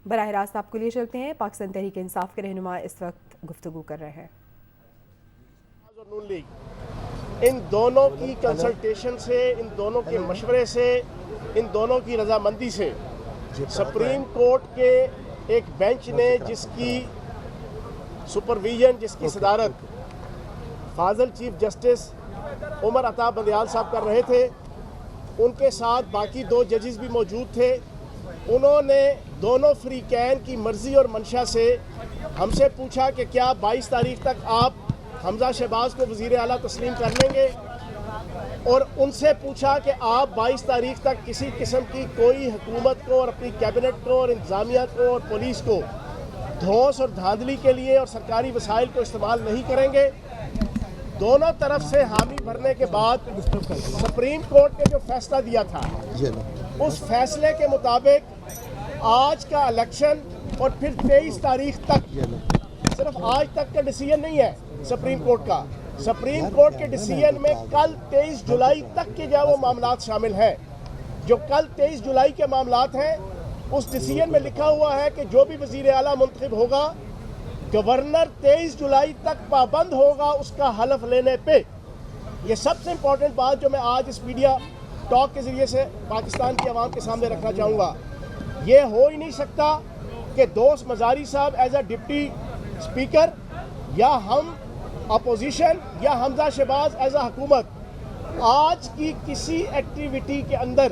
براہ راست آپ کو لیے چلتے ہیں، پاکستان تحریک انصاف کے رہنما اس وقت گفتگو کر رہے ہیں۔ ان دونوں کی کنسلٹیشن سے، ان دونوں کے مشورے سے، ان دونوں کی رضامندی سے سپریم کورٹ کے ایک بینچ نے جس کی سپرویژن، جس کی صدارت فاضل چیف جسٹس عمر عطا بندیال صاحب کر رہے تھے، ان کے ساتھ باقی 2 ججز بھی موجود تھے۔ انہوں نے دونوں فریقین کی مرضی اور منشا سے ہم سے پوچھا کہ کیا 22 تاریخ تک آپ حمزہ شہباز کو وزیر اعلیٰ تسلیم کر لیں گے، اور ان سے پوچھا کہ آپ 22 تاریخ تک کسی قسم کی کوئی حکومت کو اور اپنی کیبنٹ کو اور انتظامیہ کو اور پولیس کو دھوس اور دھاندلی کے لیے اور سرکاری وسائل کو استعمال نہیں کریں گے۔ دونوں طرف سے حامی بھرنے کے بعد سپریم کورٹ نے جو فیصلہ دیا تھا، اس فیصلے کے مطابق آج کا الیکشن اور پھر 23 تاریخ تک، صرف آج تک کا ڈیسیژن نہیں ہے سپریم کورٹ کا، سپریم کورٹ کے ڈیسیژن میں کل 23 جولائی تک کے جو وہ معاملات شامل ہیں، جو کل 23 جولائی کے معاملات ہیں، اس ڈیسیژن میں لکھا ہوا ہے کہ جو بھی وزیر اعلیٰ منتخب ہوگا، گورنر 23 جولائی تک پابند ہوگا اس کا حلف لینے پہ۔ یہ سب سے امپورٹنٹ بات جو میں آج اس میڈیا ٹاک کے ذریعے سے پاکستان کی عوام کے سامنے رکھنا چاہوں گا، یہ ہو ہی نہیں سکتا کہ دوست مزاری صاحب ایز اے ڈپٹی اسپیکر، یا ہم اپوزیشن، یا حمزہ شہباز ایز اے حکومت آج کی کسی ایکٹیویٹی کے اندر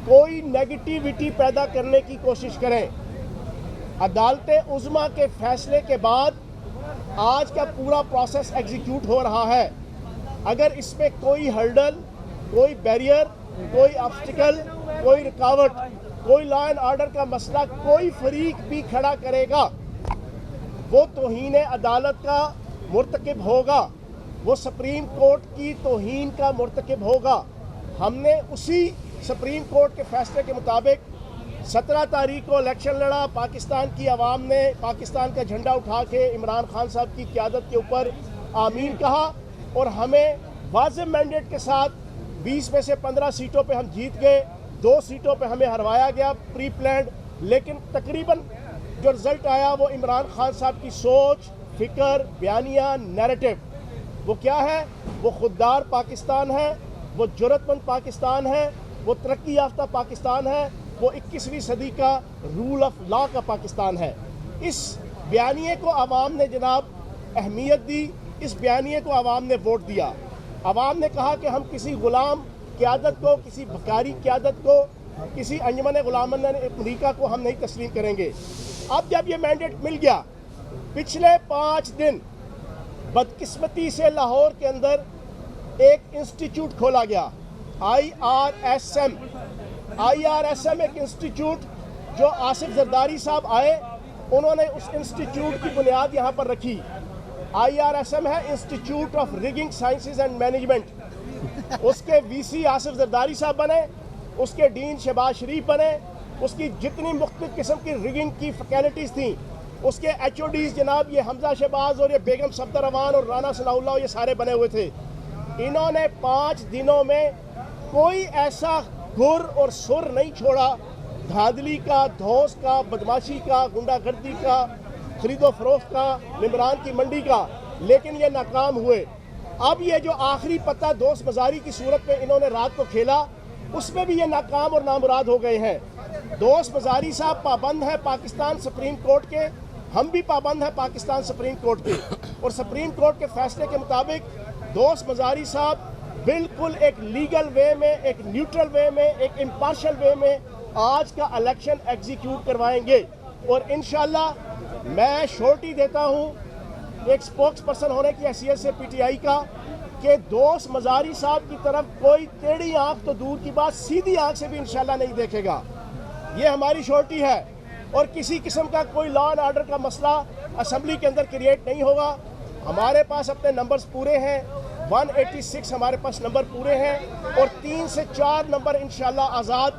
کوئی نیگیٹیوٹی پیدا کرنے کی کوشش کریں۔ عدالت عظمیٰ کے فیصلے کے بعد آج کا پورا پروسیس ایگزیکیوٹ ہو رہا ہے۔ اگر اس میں کوئی ہرڈل، کوئی بیریئر، کوئی آبسٹیکل، کوئی رکاوٹ، کوئی لا اینڈ آرڈر کا مسئلہ کوئی فریق بھی کھڑا کرے گا، وہ توہین عدالت کا مرتکب ہوگا، وہ سپریم کورٹ کی توہین کا مرتکب ہوگا۔ ہم نے اسی سپریم کورٹ کے فیصلے کے مطابق 17 تاریخ کو الیکشن لڑا، پاکستان کی عوام نے پاکستان کا جھنڈا اٹھا کے عمران خان صاحب کی قیادت کے اوپر آمین کہا، اور ہمیں واضح مینڈیٹ کے ساتھ 20 میں سے 15 سیٹوں پہ ہم جیت گئے، 2 سیٹوں پہ ہمیں ہروایا گیا پری پلانڈ، لیکن تقریباً جو رزلٹ آیا وہ عمران خان صاحب کی سوچ، فکر، بیانیہ، نیریٹو، وہ کیا ہے؟ وہ خوددار پاکستان ہے، وہ جرأت مند پاکستان ہے، وہ ترقی یافتہ پاکستان ہے، وہ 21ویں صدی کا رول آف لا کا پاکستان ہے۔ اس بیانیے کو عوام نے جناب اہمیت دی، اس بیانیے کو عوام نے ووٹ دیا۔ عوام نے کہا کہ ہم کسی غلام قیادت کو، کسی بھکاری قیادت کو، کسی انجمن غلامان امریکہ کو ہم نہیں تسلیم کریں گے۔ اب جب یہ مینڈیٹ مل گیا، پچھلے 5 دن بدقسمتی سے لاہور کے اندر ایک انسٹیٹیوٹ کھولا گیا، IRSM ایک انسٹیٹیوٹ، جو آصف زرداری صاحب آئے، انہوں نے اس انسٹیٹیوٹ کی بنیاد یہاں پر رکھی۔ IRSM ہے institute of ragging sciences and management, اس کے VC آصف زرداری صاحب بنے، اس کے ڈین شہباز شریف بنے، اس کی جتنی مختلف قسم کی ریگنگ کی فیکلٹیز تھیں، اس کے HODs جناب یہ حمزہ شہباز اور یہ بیگم صفدر امان اور رانا ثناء اللہ، یہ سارے بنے ہوئے تھے۔ انہوں نے 5 دنوں میں کوئی ایسا گر اور سر نہیں چھوڑا دھاندلی کا، دھوس کا، بدماشی کا، گنڈا گردی کا، خرید و فروخت کا، ممبران کی منڈی کا، لیکن یہ ناکام ہوئے۔ اب یہ جو آخری پتہ دوست مزاری کی صورت میں انہوں نے رات کو کھیلا، اس میں بھی یہ ناکام اور نامراد ہو گئے ہیں۔ دوست مزاری صاحب پابند ہے پاکستان سپریم کورٹ کے، ہم بھی پابند ہیں پاکستان سپریم کورٹ کے، اور سپریم کورٹ کے فیصلے کے مطابق دوست مزاری صاحب بالکل ایک لیگل وے میں، ایک نیوٹرل وے میں، ایک امپارشل وے میں آج کا الیکشن ایگزیکیوٹ کروائیں گے، اور انشاءاللہ میں شورٹی دیتا ہوں ایک سپوکس پرسن ہونے کی حیثیت سے PTI کا، کہ دوست مزاری صاحب کی طرف کوئی ٹیڑھی آنکھ تو دور کی بات، سیدھی آنکھ سے بھی انشاءاللہ نہیں دیکھے گا۔ یہ ہماری شورٹی ہے، اور کسی قسم کا کوئی لا اینڈ آرڈر کا مسئلہ اسمبلی کے اندر کریٹ نہیں ہوگا۔ ہمارے پاس اپنے نمبرز پورے ہیں، 186 ہمارے پاس نمبر پورے ہیں، اور 3 سے 4 نمبر انشاءاللہ آزاد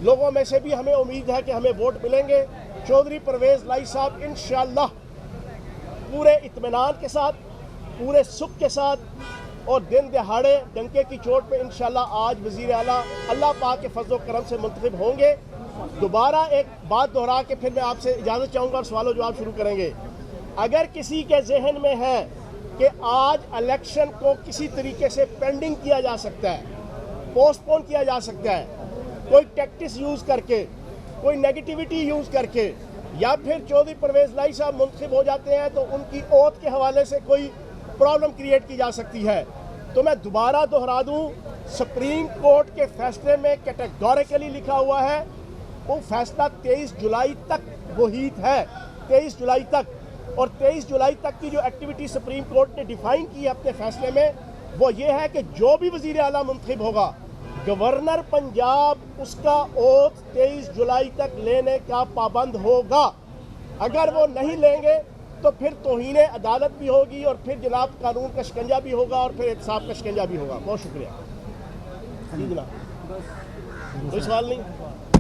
لوگوں میں سے بھی ہمیں امید ہے کہ ہمیں ووٹ ملیں گے۔ چودھری پرویز لائی صاحب انشاءاللہ پورے اطمینان کے ساتھ، پورے سکھ کے ساتھ، اور دن دہاڑے ڈنکے کی چوٹ پہ انشاءاللہ آج وزیر اعلیٰ اللہ پاک کے فضل و کرم سے منتخب ہوں گے۔ دوبارہ ایک بات دہرا کے پھر میں آپ سے اجازت چاہوں گا اور سوال و جواب شروع کریں گے. اگر کسی کے ذہن میں ہے کہ آج الیکشن کو کسی طریقے سے پینڈنگ کیا جا سکتا ہے, پوسٹ پون کیا جا سکتا ہے, کوئی ٹیکٹس یوز کر کے, کوئی نیگیٹیوٹی یوز کر کے, یا پھر چودھری پرویز لائی صاحب منتخب ہو جاتے ہیں تو ان کی اوتھ کے حوالے سے کوئی پرابلم کریٹ کی جا سکتی ہے, تو میں دوبارہ دہرا دوں, سپریم کورٹ کے فیصلے میں کیٹیگوریکلی لکھا ہوا ہے وہ فیصلہ 23 جولائی تک محیط ہے, 23 جولائی تک. اور 23 جولائی تک کی جو ایکٹیویٹی سپریم کورٹ نے ڈیفائن کی ہے اپنے فیصلے میں وہ یہ ہے کہ جو بھی وزیر اعلیٰ منتخب ہوگا, گورنر پنجاب اس کا اوتھ 23 جولائی تک لینے کا پابند ہوگا. اگر وہ نہیں لیں گے تو پھر توہین عدالت بھی ہوگی اور پھر جناب قانون کا شکنجہ بھی ہوگا اور پھر احتساب کا شکنجہ بھی ہوگا. بہت شکریہ. جی جناب, کوئی سوال نہیں.